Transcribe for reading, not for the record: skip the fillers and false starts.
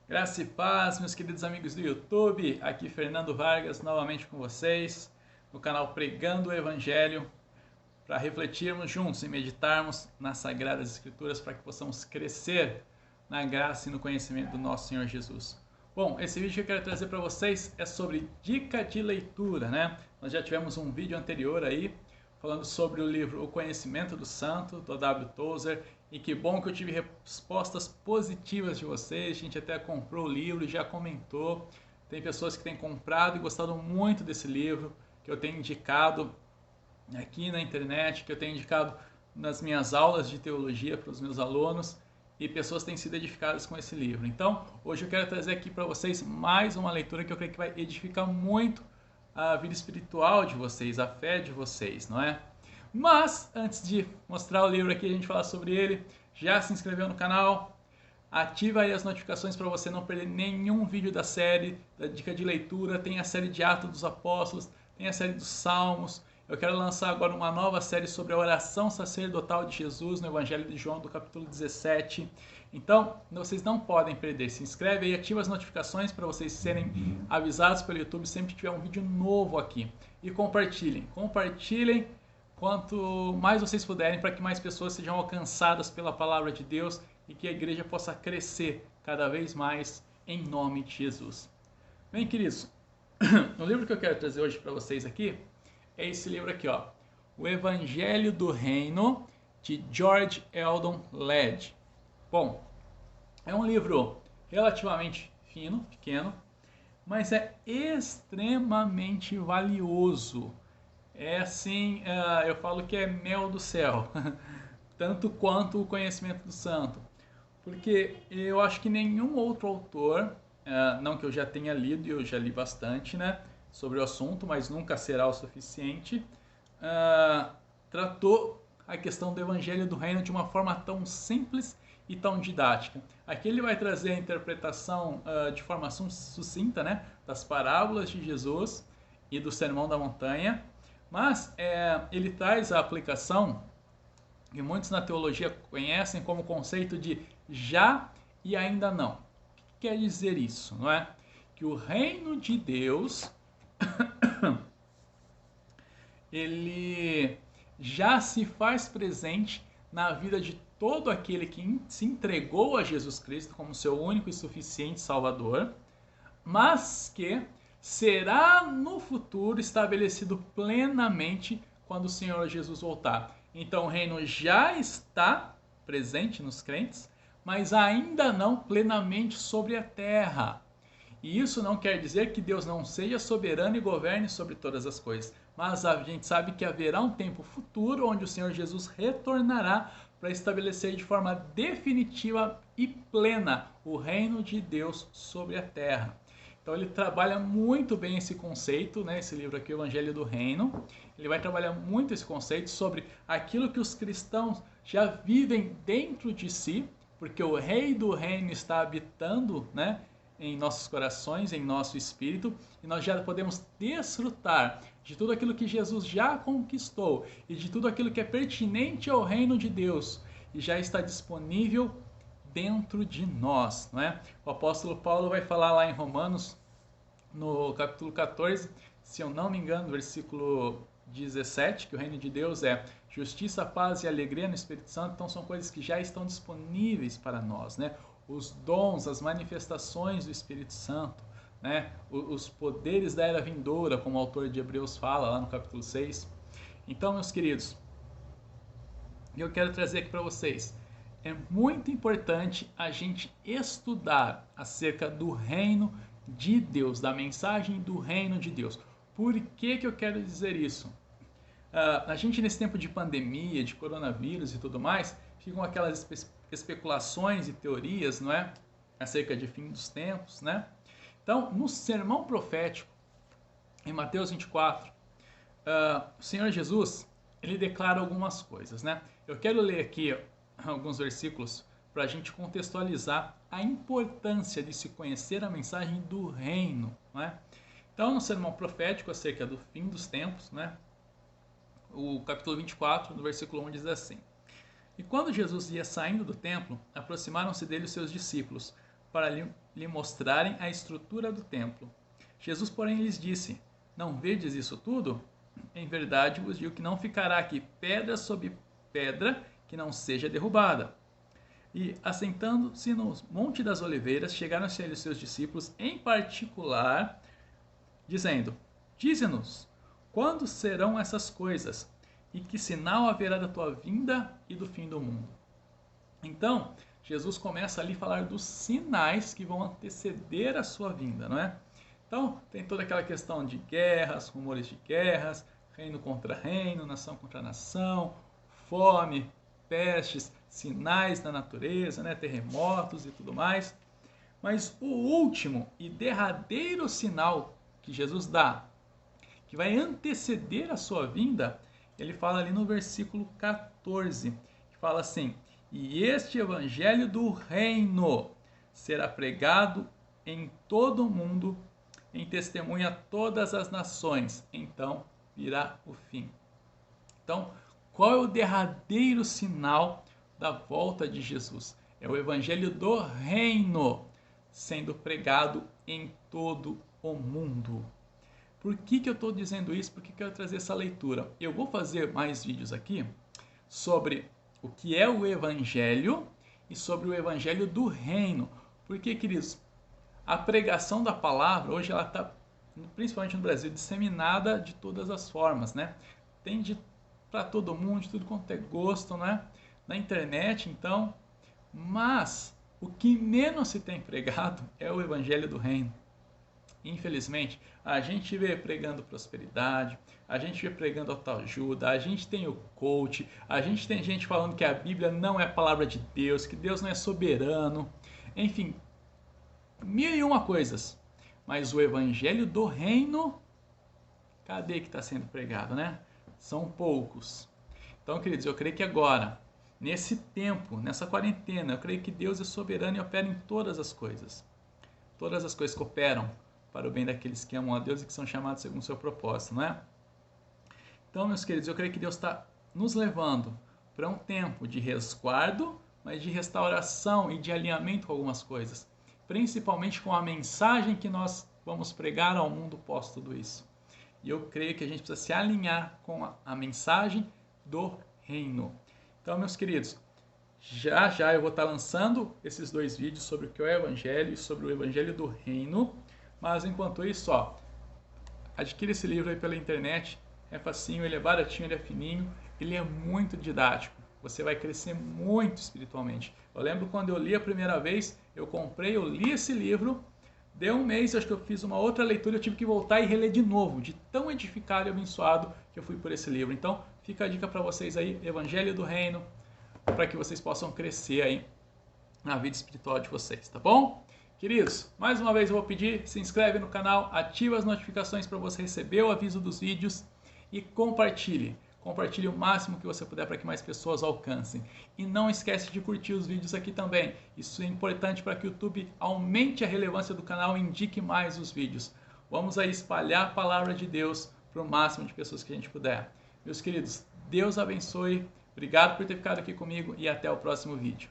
Graça e paz, meus queridos amigos do YouTube. Aqui Fernando Vargas, novamente com vocês, no canal Pregando o Evangelho, para refletirmos juntos e meditarmos nas Sagradas Escrituras para que possamos crescer na graça e no conhecimento do nosso Senhor Jesus. Bom, esse vídeo que eu quero trazer para vocês é sobre dica de leitura, né? Nós já tivemos um vídeo anterior aí, falando sobre o livro O Conhecimento do Santo, do W. Tozer, e que bom que eu tive respostas positivas de vocês. A gente até comprou o livro e já comentou. Tem pessoas que têm comprado e gostado muito desse livro, que eu tenho indicado aqui na internet, que eu tenho indicado nas minhas aulas de teologia para os meus alunos, e pessoas têm sido edificadas com esse livro. Então, hoje eu quero trazer aqui para vocês mais uma leitura que eu creio que vai edificar muito a vida espiritual de vocês, a fé de vocês, não é? Mas, antes de mostrar o livro aqui e a gente falar sobre ele, já se inscreveu no canal? Ativa aí as notificações para você não perder nenhum vídeo da série, da dica de leitura. Tem a série de Atos dos Apóstolos, tem a série dos Salmos. Eu quero lançar agora uma nova série sobre a oração sacerdotal de Jesus no Evangelho de João, do capítulo 17. Então, vocês não podem perder. Se inscreve aí, ativa as notificações para vocês serem avisados pelo YouTube sempre que tiver um vídeo novo aqui. E compartilhem. Compartilhem quanto mais vocês puderem, para que mais pessoas sejam alcançadas pela palavra de Deus e que a igreja possa crescer cada vez mais em nome de Jesus. Bem, queridos, o livro que eu quero trazer hoje para vocês aqui é esse livro aqui, ó, O Evangelho do Reino, de George Eldon Ladd. Bom, é um livro relativamente fino, pequeno, mas é extremamente valioso. É assim, eu falo que é mel do céu, tanto quanto o conhecimento do santo. Porque eu acho que nenhum outro autor, não que eu já tenha lido, e eu já li bastante, né, sobre o assunto, mas nunca será o suficiente, tratou a questão do Evangelho do Reino de uma forma tão simples e tão didática. Aqui ele vai trazer a interpretação de forma sucinta, né, das parábolas de Jesus e do Sermão da Montanha, mas ele traz a aplicação que muitos na teologia conhecem como conceito de já e ainda não. O que quer dizer isso, não é? Que o reino de Deus ele já se faz presente na vida de todo aquele que se entregou a Jesus Cristo como seu único e suficiente Salvador, mas que será no futuro estabelecido plenamente quando o Senhor Jesus voltar. Então o reino já está presente nos crentes, mas ainda não plenamente sobre a terra. E isso não quer dizer que Deus não seja soberano e governe sobre todas as coisas. Mas a gente sabe que haverá um tempo futuro onde o Senhor Jesus retornará para estabelecer de forma definitiva e plena o reino de Deus sobre a terra. Então ele trabalha muito bem esse conceito, né, esse livro aqui, o Evangelho do Reino. Ele vai trabalhar muito esse conceito sobre aquilo que os cristãos já vivem dentro de si, porque o Rei do Reino está habitando, né, em nossos corações, em nosso espírito, e nós já podemos desfrutar de tudo aquilo que Jesus já conquistou e de tudo aquilo que é pertinente ao reino de Deus e já está disponível dentro de nós, não é? O apóstolo Paulo vai falar lá em Romanos, no capítulo 14, se eu não me engano, versículo 17, que o reino de Deus é justiça, paz e alegria no Espírito Santo. Então são coisas que já estão disponíveis para nós, né? Os dons, as manifestações do Espírito Santo, né? Os poderes da era vindoura, como o autor de Hebreus fala lá no capítulo 6. Então, meus queridos, eu quero trazer aqui para vocês, é muito importante a gente estudar acerca do reino de Deus, da mensagem do reino de Deus. Por que eu quero dizer isso? A gente nesse tempo de pandemia, de coronavírus e tudo mais, ficam aquelas especulações e teorias, não é? Acerca de fim dos tempos, né? Então, no sermão profético, em Mateus 24, o Senhor Jesus, ele declara algumas coisas, né? Eu quero ler aqui alguns versículos para a gente contextualizar a importância de se conhecer a mensagem do reino, não é? Então, no sermão profético acerca do fim dos tempos, né? O capítulo 24, no versículo 1 diz assim: E quando Jesus ia saindo do templo, aproximaram-se dele os seus discípulos, para lhe mostrarem a estrutura do templo. Jesus, porém, lhes disse: Não vedes isso tudo? Em verdade vos digo que não ficará aqui pedra sobre pedra que não seja derrubada. E, assentando-se no Monte das Oliveiras, chegaram-se a ele os seus discípulos, em particular, dizendo: Dize-nos, quando serão essas coisas? E que sinal haverá da tua vinda e do fim do mundo? Então, Jesus começa ali a falar dos sinais que vão anteceder a sua vinda, não é? Então, tem toda aquela questão de guerras, rumores de guerras, reino contra reino, nação contra nação, fome, pestes, sinais da natureza, né? Terremotos e tudo mais. Mas o último e derradeiro sinal que Jesus dá, que vai anteceder a sua vinda, ele fala ali no versículo 14, que fala assim: E este evangelho do reino será pregado em todo o mundo, em testemunha a todas as nações, então virá o fim. Então, qual é o derradeiro sinal da volta de Jesus? É o evangelho do reino sendo pregado em todo o mundo. Por que eu estou dizendo isso? Por que eu quero trazer essa leitura? Eu vou fazer mais vídeos aqui sobre o que é o evangelho e sobre o evangelho do reino. Porque, queridos, a pregação da palavra, hoje ela está, principalmente no Brasil, disseminada de todas as formas, né? Tem para todo mundo, de tudo quanto é gosto, né? Na internet, então. Mas o que menos se tem pregado é o evangelho do reino. Infelizmente, a gente vê pregando prosperidade, a gente vê pregando autoajuda, a gente tem o coach, a gente tem gente falando que a Bíblia não é a palavra de Deus, que Deus não é soberano, enfim, mil e uma coisas. Mas o evangelho do reino, cadê que está sendo pregado, né? São poucos. Então, queridos, eu creio que agora, nesse tempo, nessa quarentena, eu creio que Deus é soberano e opera em todas as coisas. Todas as coisas cooperam para o bem daqueles que amam a Deus e que são chamados segundo o seu propósito, não é? Então, meus queridos, eu creio que Deus está nos levando para um tempo de resguardo, mas de restauração e de alinhamento com algumas coisas. Principalmente com a mensagem que nós vamos pregar ao mundo pós tudo isso. E eu creio que a gente precisa se alinhar com a mensagem do reino. Então, meus queridos, já eu vou estar lançando esses 2 vídeos sobre o que é o evangelho e sobre o evangelho do reino. Mas enquanto isso, adquira esse livro aí pela internet, é facinho, ele é baratinho, ele é fininho, ele é muito didático, você vai crescer muito espiritualmente. Eu lembro quando eu li a primeira vez, eu comprei, eu li esse livro, deu um mês, acho que eu fiz uma outra leitura, eu tive que voltar e reler de novo, de tão edificado e abençoado que eu fui por esse livro. Então, fica a dica para vocês aí, Evangelho do Reino, para que vocês possam crescer aí na vida espiritual de vocês, tá bom? Queridos, mais uma vez eu vou pedir, se inscreve no canal, ativa as notificações para você receber o aviso dos vídeos e compartilhe. Compartilhe o máximo que você puder para que mais pessoas alcancem. E não esquece de curtir os vídeos aqui também. Isso é importante para que o YouTube aumente a relevância do canal e indique mais os vídeos. Vamos aí espalhar a palavra de Deus para o máximo de pessoas que a gente puder. Meus queridos, Deus abençoe. Obrigado por ter ficado aqui comigo e até o próximo vídeo.